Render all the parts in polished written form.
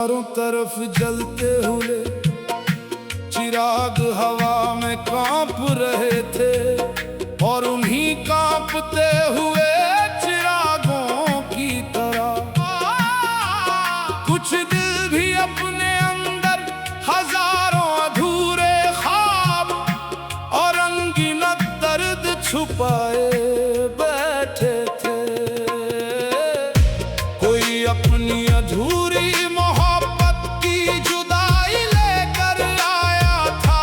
चारों तरफ जलते हुए चिराग हवा में कांप रहे थे और उन्हीं कांपते हुए चिरागों की तरह कुछ दिल भी अपने अंदर हजारों अधूरे ख्वाब और अनगिनत दर्द छुपाए बैठे थे। कोई अपनी अधूरी मोहब्बत की जुदाई लेकर आया था,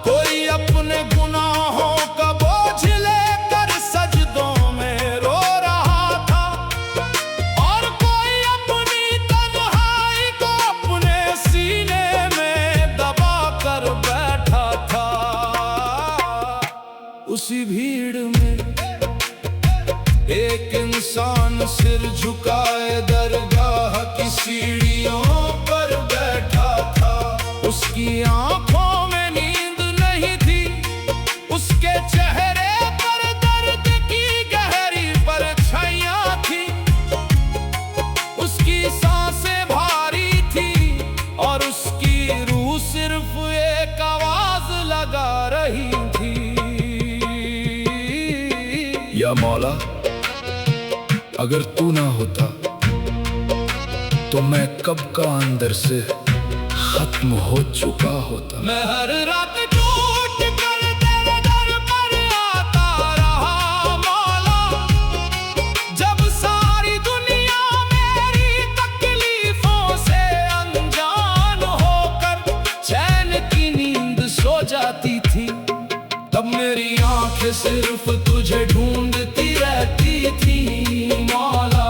कोई अपने गुनाहों का बोझ लेकर सजदों में रो रहा था, और कोई अपनी तन्हाई को अपने सीने में दबा कर बैठा था। उसी भीड़ में एक इंसान सिर झुकाए दरगाह की सीढ़ियों पर बैठा था। उसकी आंखों में नींद नहीं थी, उसके चेहरे पर दर्द की गहरी परछाइयां थी, उसकी सांसें भारी थी और उसकी रूह सिर्फ एक आवाज लगा रही थी, या मौला, अगर तू ना होता तो मैं कब का अंदर से खत्म हो चुका होता। मैं हर रात टूट कर तेरे दर पर आता रहा मौला, जब सारी दुनिया मेरी तकलीफों से अनजान होकर चैन की नींद सो जाती थी, तब मेरी आंखें सिर्फ तुझे ढूंढती रहती थी मौला।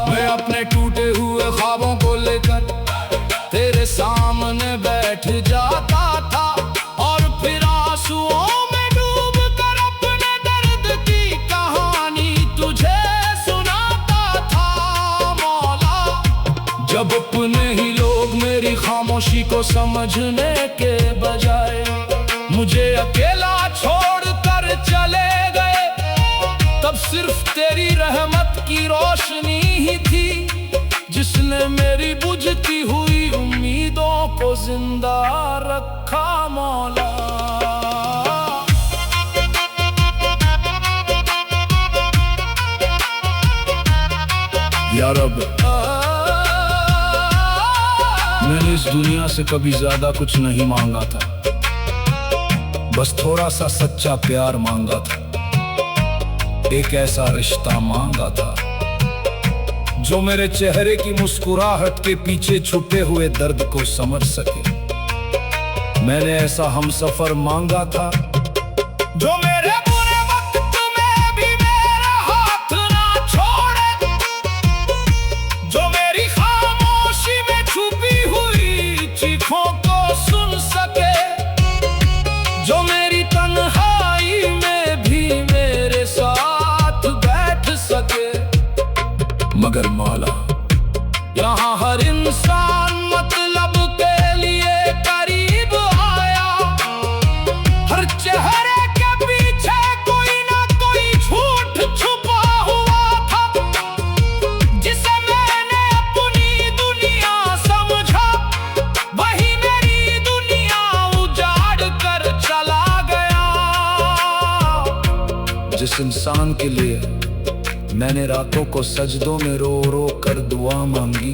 मैं अपने टूटे हुए ख्वाबों को लेकर तेरे सामने बैठ जाता था और फिर आंसुओं में डूब कर अपने दर्द की कहानी तुझे सुनाता था मौला। जब अपने ही लोग मेरी खामोशी को समझने के बजाय मुझे अकेला छोड़कर चले गए, तब सिर्फ तेरी रहमत की रोशनी ही थी जिसने मेरी बुझती हुई उम्मीदों को जिंदा रखा मौला। या रब, मैंने इस दुनिया से कभी ज्यादा कुछ नहीं मांगा था, बस थोड़ा सा सच्चा प्यार मांगा था, एक ऐसा रिश्ता मांगा था जो मेरे चेहरे की मुस्कुराहट के पीछे छुपे हुए दर्द को समझ सके। मैंने ऐसा हमसफर मांगा था जो मेरे बुरे वक्त में भी मेरा हाथ ना छोड़े, जो मेरी खामोशी में छुपी हुई चीखों को सुन सके, जो मेरी तन्हाई में भी मेरे साथ बैठ सके। मगर मौला, यहाँ हर इंसान मतलब के लिए करीब आया, हर चेहरे के पीछे कोई ना कोई झूठ छुपा हुआ था, जिसे मैंने अपनी दुनिया समझा वही मेरी दुनिया उजाड़ कर चला गया। जिस इंसान के लिए मैंने रातों को सजदों में रो रो कर दुआ मांगी,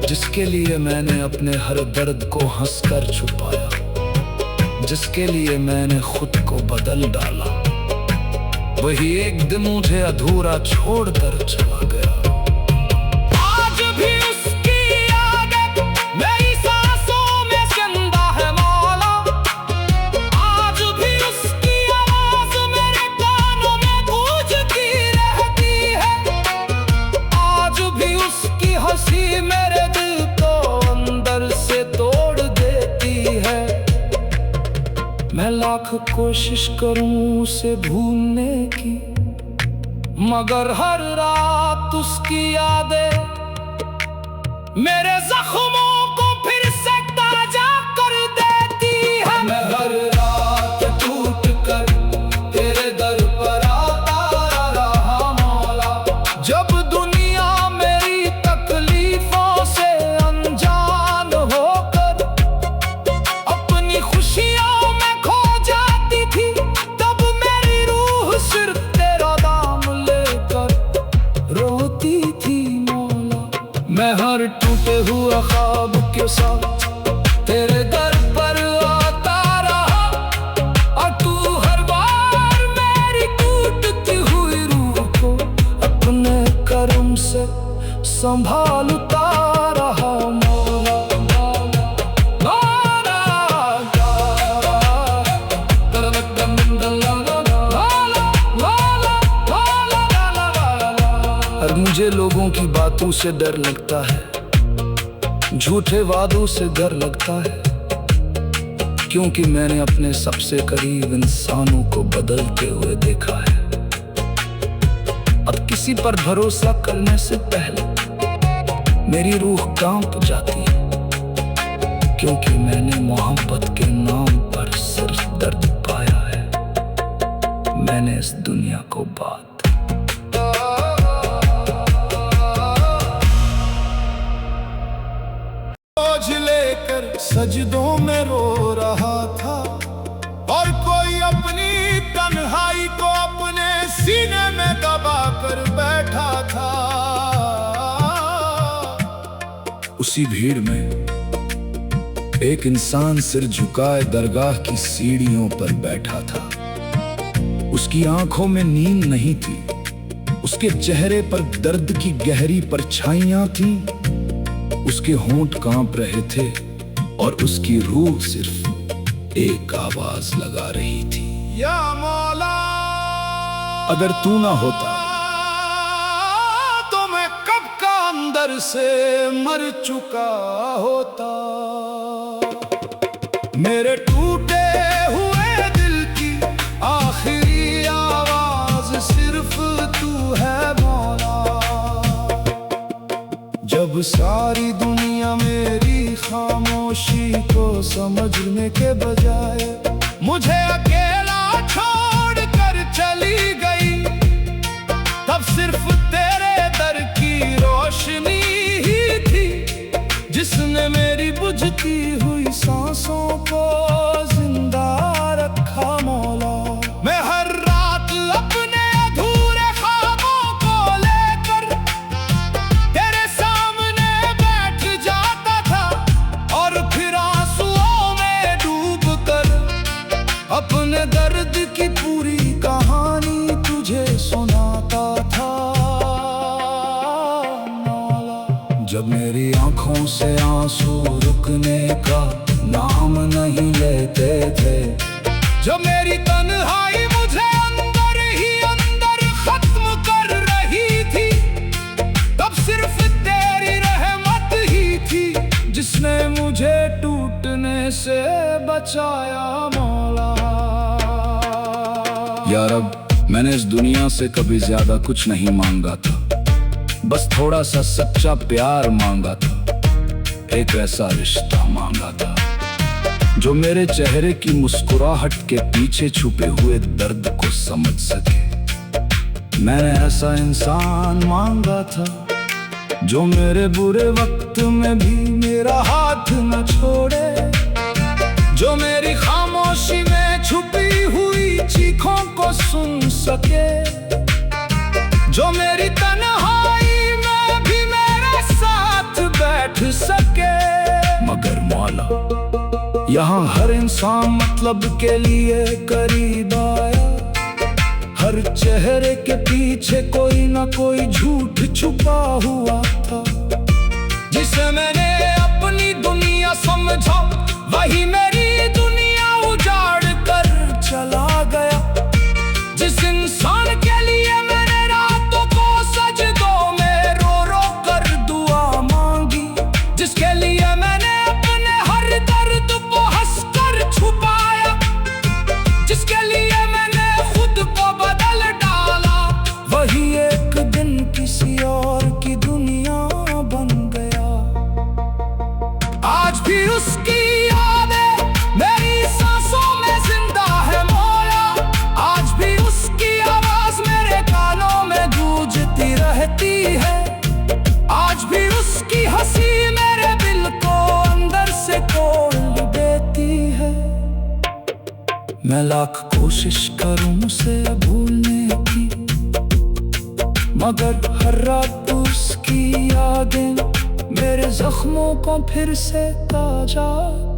जिसके लिए मैंने अपने हर दर्द को हंसकर छुपाया, जिसके लिए मैंने खुद को बदल डाला, वही एक दिन मुझे अधूरा छोड़कर चला गया। आज भी उसकी यादें मेरी सांसों में जिंदा है मौला, आज भी उसकी आवाज मेरे कानों में गूंजती रहती है, आज भी उसकी हंसी मेरे दिल को अंदर से तोड़ देती है। मैं लाख कोशिश करूं उसे भूलने की, मगर हर रात उसकी यादें मेरे जख्मों को फिर से ताजा कर देती है। मैं हर रात टूट कर तेरे दर पर आता रहा मौला, जब दुनिया मेरी हर टूटे हुआ ख्वाब के साथ तेरे दर पर आता रहा, और तू हर बार मेरी टूटती हुई रूह को अपने करम से संभालता रहा। मौला और मुझे लोगों की बातों से डर लगता है, झूठे वादों से डर लगता है, क्योंकि मैंने अपने सबसे करीब इंसानों को बदलते हुए देखा है। अब किसी पर भरोसा करने से पहले मेरी रूह कांप जाती है, क्योंकि मैंने मोहब्बत के नाम पर सिर्फ दर्द पाया है। मैंने इस दुनिया को बात लेकर सजदों में रो रहा था, और कोई अपनी तन्हाई को अपने सीने में दबा कर बैठा था। उसी भीड़ में एक इंसान सिर झुकाए दरगाह की सीढ़ियों पर बैठा था। उसकी आंखों में नींद नहीं थी, उसके चेहरे पर दर्द की गहरी परछाइयां थीं, उसके होंठ कांप रहे थे और उसकी रूह सिर्फ एक आवाज लगा रही थी, या मौला, अगर तू ना होता तो मैं कब का अंदर से मर चुका होता। मेरे टूटे हुए दिल की आखिरी आवाज सिर्फ तू है मौला। जब सारी दुनिया मेरी खामोशी को समझने के बजाय मुझे अकेला छोड़ कर चली गई, तब सिर्फ तेरे दर की रोशनी ही थी जिसने मेरी बुझती हुई सांसों को जिंदा रखा। मौला, मैं हर रात अपने अधूरे ख्वाबों को लेकर तेरे सामने बैठ जाता था, और फिर आंसुओं में डूब कर अपने दर्द की पूरी कहानी तुझे सुनाता था। मौला, जब मेरी आंखों से आंसू रुकने का नाम नहीं लेते थे, जब मेरी तन्हाई मुझे अंदर ही अंदर खत्म कर रही थी, तब सिर्फ तेरी रहमत ही थी जिसने मुझे टूटने से बचाया। मौला, या रब, मैंने इस दुनिया से कभी ज्यादा कुछ नहीं मांगा था, बस थोड़ा सा सच्चा प्यार मांगा था, एक ऐसा रिश्ता मांगा था जो मेरे चेहरे की मुस्कुराहट के पीछे छुपे हुए दर्द को समझ सके। मैंने ऐसा इंसान मांगा था जो मेरे बुरे वक्त में भी मेरा हाथ न छोड़े, जो मेरी खामोशी में छुपी हुई चीखों को सुन सके, जो मेरी तन्हाई में भी मेरे साथ बैठ सके। मगर मौला, यहाँ हर इंसान मतलब के लिए करीब आया, हर चेहरे के पीछे कोई ना कोई झूठ छुपा हुआ था। जिसे मैंने अपनी दुनिया समझा वही मेरी दुनिया उजाड़ कर चला गया। जिस इंसान के लिए मैंने रातों को सजदों में रो रो कर दुआ मांगी, जिसके लिए मैंने अपने हर दर्द को हंसकर छुपाया, जिसके लिए मैंने खुद को बदल डाला, वही एक दिन किसी और की दुनिया बन गया। आज भी उसकी यादें मेरी सांसों में जिंदा है मौला, आज भी उसकी आवाज मेरे कानों में गूंजती रहती है, आज भी उसकी हंसी मेरे दिल को अंदर से खोल देती है। मैं लाख कोशिश करूं उसे भूलने की, मगर हर रात उसकी यादें को फिर से ताजा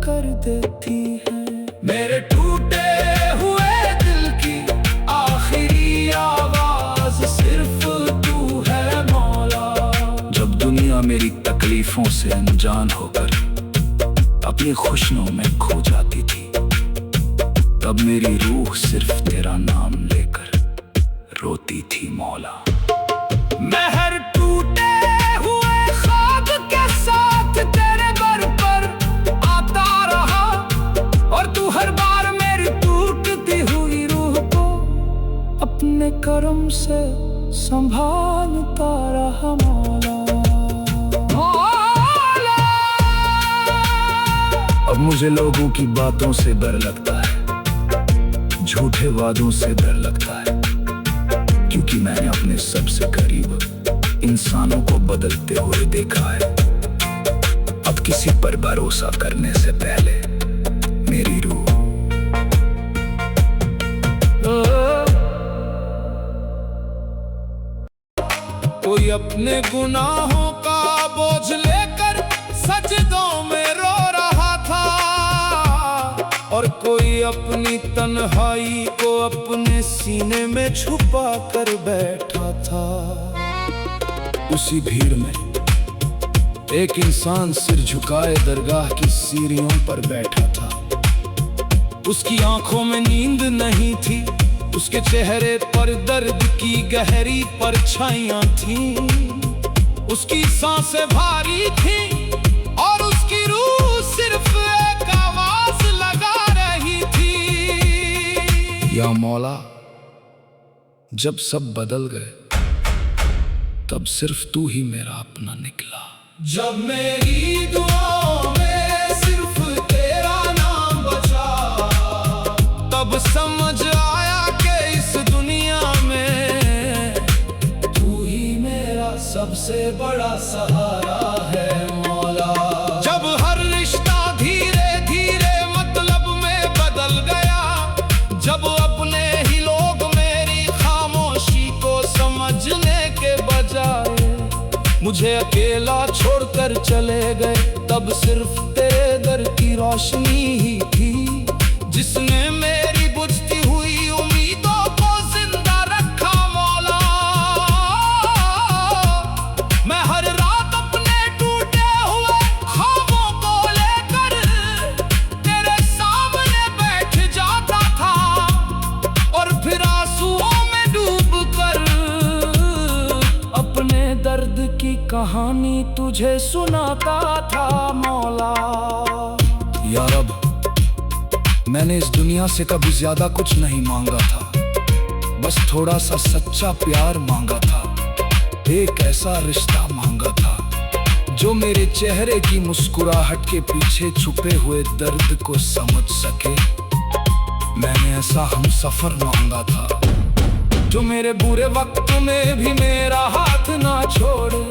कर देती है। मेरे टूटे हुए दिल की आखिरी आवाज सिर्फ तू है मौला। जब दुनिया मेरी तकलीफों से अनजान होकर अपनी खुशियों में खो जाती थी, तब मेरी रूह सिर्फ तेरा नाम लेकर रोती थी मौला। मैं हर टूटे हुए ख्वाब के साथ तेरे दर पर आता रहा, और तू हर बार मेरी टूटती हुई रूह को अपने करम से संभालता रहा मौला। अब मुझे लोगों की बातों से डर लगता है, झूठे वादों से डर लगता है, क्योंकि मैंने अपने सबसे करीब इंसानों को बदलते हुए देखा है। अब किसी पर भरोसा करने से पहले मेरी रूह कोई अपने गुनाहों का बोझ लेकर सजदों में रो रहा था, और कोई अपनी तन्हाई को अपने सीने में छुपा कर बैठा था। उसी भीड़ में एक इंसान सिर झुकाए दरगाह की सीढ़ियों पर बैठा था। उसकी आंखों में नींद नहीं थी, उसके चेहरे पर दर्द की गहरी परछाइयां थीं। उसकी सांसें भारी थीं और उसकी रूह सिर्फ एक आवाज लगा रही थी। या मौला, जब सब बदल गए तब सिर्फ तू ही मेरा अपना निकला। जब मेरी दुआओं में सिर्फ तेरा नाम बचा, तब समझ आया कि इस दुनिया में तू ही मेरा सबसे बड़ा सहारा है मौला। जब हर रिश्ता धीरे धीरे मतलब में बदल गया, जब अपने ही लोग मेरी खामोशी को समझने के बजाय मुझे अकेला छोड़कर चले गए, तब सिर्फ तेरे दर की रोशनी ही थी जिसने मेरी बुझती हुई उम्मीदों को जिंदा रखा मौला। मैं हर रात अपने टूटे हुए ख्वाबों को लेकर तेरे सामने बैठ जाता था, और फिर आंसुओं में डूबकर अपने दर्द की कहानी तुझे सुनाता था मौला। या रब, मैंने इस दुनिया से कभी ज्यादा कुछ नहीं मांगा था, बस थोड़ा सा सच्चा प्यार मांगा था। एक ऐसा रिश्ता मांगा था जो मेरे चेहरे की मुस्कुराहट के पीछे छुपे हुए दर्द को समझ सके। मैंने ऐसा हमसफर मांगा था जो मेरे बुरे वक्त में भी मेरा हाथ ना छोड़े,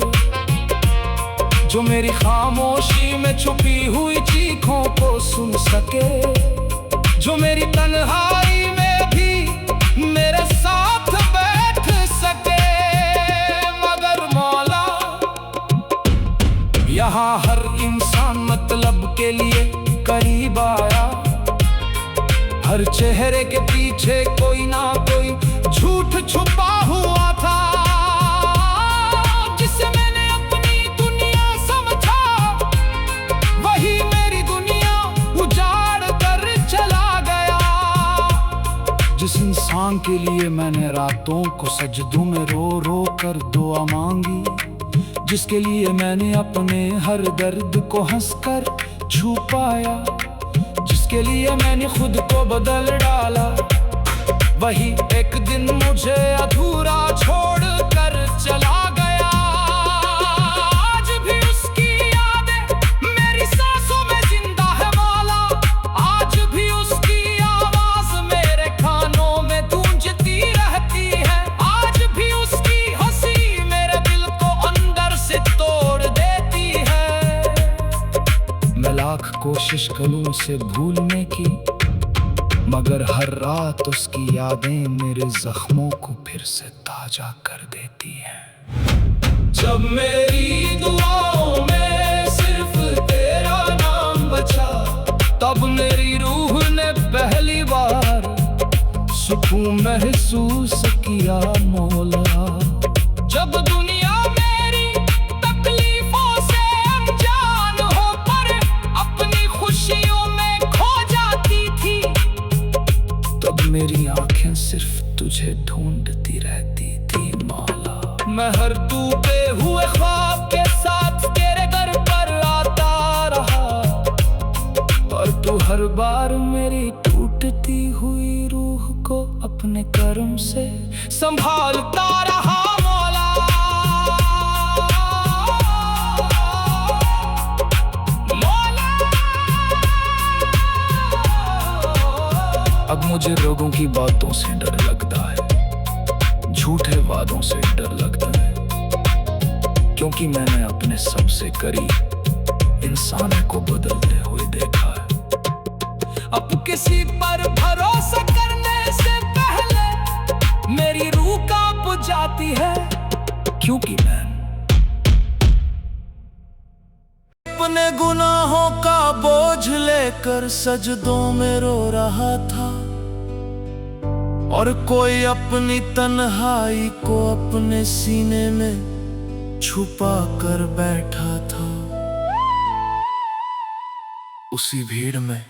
जो मेरी खामोशी में छुपी हुई चीखों को सुन सके, जो मेरी तन्हाई में भी मेरे साथ बैठ सके। मगर मौला, यहाँ हर इंसान मतलब के लिए करीब आया, हर चेहरे के पीछे कोई ना कोई झूठ छुपा हुआ था, जिसे मैंने अपनी दुनिया समझा, वही मेरी दुनिया उजाड़ कर चला गया। जिस इंसान के लिए मैंने रातों को सजदों में रो रो कर दुआ मांगी, जिसके लिए मैंने अपने हर दर्द को हंसकर छुपाया, जिसके लिए मैंने खुद को बदल डाला, वही एक दिन मुझे अधूरा छोड़ कर चला गया। आज भी उसकी यादें मेरी सांसों में जिंदा है मौला, आज भी उसकी आवाज मेरे कानों में गूंजती रहती है, आज भी उसकी हंसी मेरे दिल को अंदर से तोड़ देती है। मैं लाख कोशिश करूं उसे भूलने की, मगर हर रात उसकी यादें मेरे जख्मों को फिर से ताजा कर देती हैं। जब मेरी दुआओं में सिर्फ सुकून महसूस किया मौला। जब दुनिया मेरी तकलीफों से अनजान हो पर अपनी खुशियों में खो जाती थी, तब मेरी आंखें सिर्फ तुझे ढूंढती रहती थी मौला। मैं हर डूबे हुए ख्वाब के साथ तेरे दर पर आता रहा, और तू हर बार मेरी टूटती हुई रूह को अपने कर्म से संभालता रहा मौला। अब मुझे लोगों की बातों से डर लगता है, झूठे वादों से डर लगता है, क्योंकि मैंने अपने सबसे करीब इंसान को बदलते हुए देखा है। अब किसी पर भरोसा करने से पहले मेरी रूह कांप जाती है, क्योंकि मैं अपने गुनाहों का बोझ लेकर सजदों में रो रहा था, और कोई अपनी तन्हाई को अपने सीने में छुपा कर बैठा था। उसी भीड़ में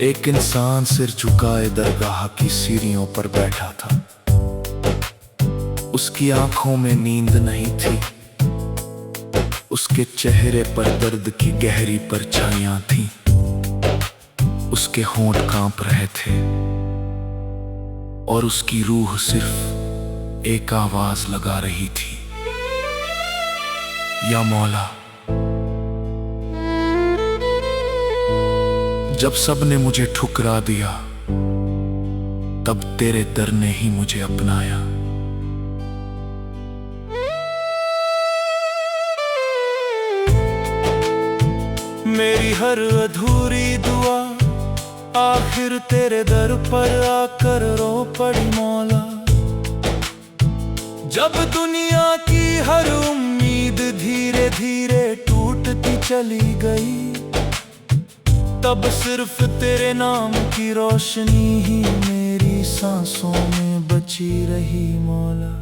एक इंसान सिर झुकाए दरगाह की सीढ़ियों पर बैठा था। उसकी आंखों में नींद नहीं थी, उसके चेहरे पर दर्द की गहरी परछाइयां थीं, उसके होंठ कांप रहे थे, और उसकी रूह सिर्फ एक आवाज लगा रही थी, या मौला। जब सबने मुझे ठुकरा दिया, तब तेरे दर ने ही मुझे अपनाया। मेरी हर अधूरी दुआ आखिर तेरे दर पर आकर रो पड़ी मौला। जब दुनिया की हर उम्मीद धीरे धीरे टूटती चली गई, तब सिर्फ तेरे नाम की रोशनी ही मेरी सांसों में बची रही मौला।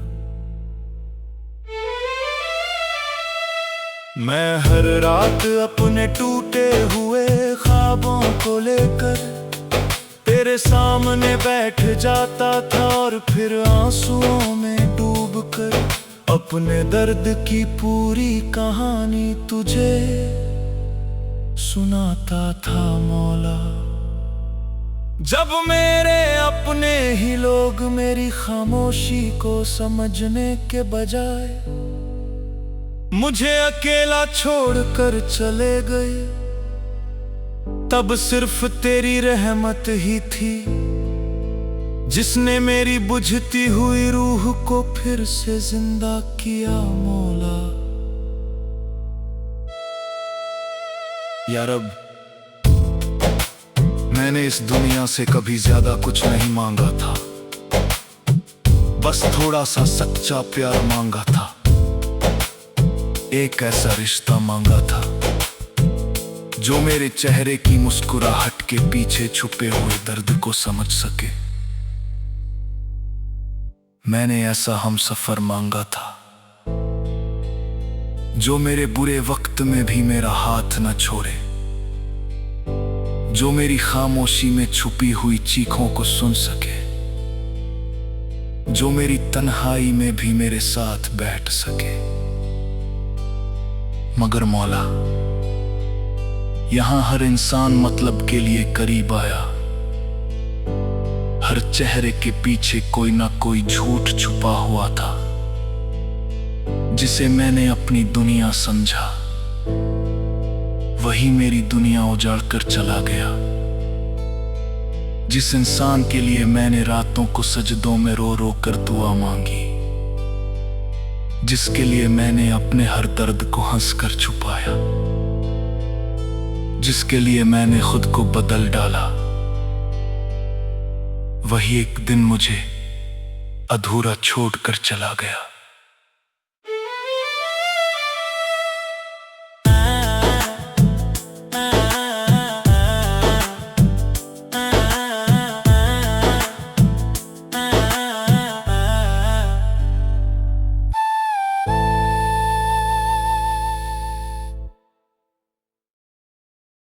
मैं हर रात अपने टूटे हुए ख्वाबों को लेकर तेरे सामने बैठ जाता था, और फिर आंसुओं में डूबकर अपने दर्द की पूरी कहानी तुझे सुनाता था मौला। जब मेरे अपने ही लोग मेरी खामोशी को समझने के बजाय मुझे अकेला छोड़कर चले गए, तब सिर्फ तेरी रहमत ही थी जिसने मेरी बुझती हुई रूह को फिर से जिंदा किया मौला। या रब, मैंने इस दुनिया से कभी ज्यादा कुछ नहीं मांगा था, बस थोड़ा सा सच्चा प्यार मांगा था, एक ऐसा रिश्ता मांगा था जो मेरे चेहरे की मुस्कुराहट के पीछे छुपे हुए दर्द को समझ सके। मैंने ऐसा हमसफर मांगा था जो मेरे बुरे वक्त में भी मेरा हाथ न छोड़े, जो मेरी खामोशी में छुपी हुई चीखों को सुन सके, जो मेरी तन्हाई में भी मेरे साथ बैठ सके। मगर मौला, यहां हर इंसान मतलब के लिए करीब आया, हर चेहरे के पीछे कोई ना कोई झूठ छुपा हुआ था जिसे मैंने अपनी दुनिया समझा। वही मेरी दुनिया उजाड़ कर चला गया। जिस इंसान के लिए मैंने रातों को सजदों में रो रो कर दुआ मांगी, जिसके लिए मैंने अपने हर दर्द को हंसकर छुपाया, जिसके लिए मैंने खुद को बदल डाला, वही एक दिन मुझे अधूरा छोड़कर चला गया।